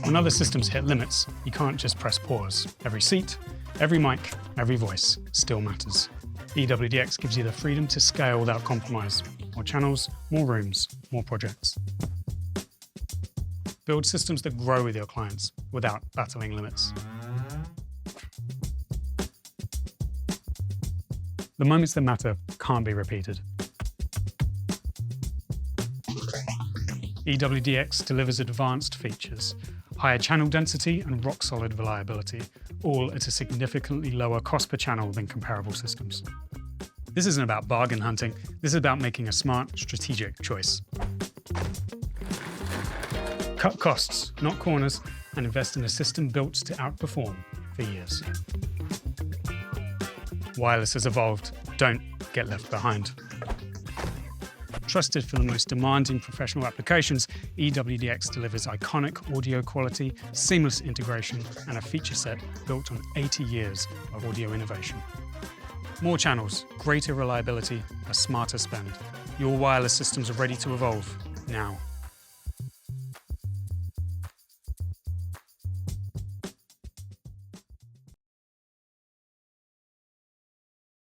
When other systems hit limits, you can't just press pause. Every seat, every mic, every voice still matters. EWDX gives you the freedom to scale without compromise. More channels, more rooms, more projects. Build systems that grow with your clients without battling limits. The moments that matter can't be repeated. EWDX delivers advanced features, higher channel density and rock-solid reliability, all at a significantly lower cost per channel than comparable systems. This isn't about bargain hunting, this is about making a smart, strategic choice. Cut costs, not corners, and invest in a system built to outperform for years. Wireless has evolved. Don't get left behind. Trusted for the most demanding professional applications, EWDX delivers iconic audio quality, seamless integration, and a feature set built on 80 years of audio innovation. More channels, greater reliability, a smarter spend. Your wireless systems are ready to evolve now.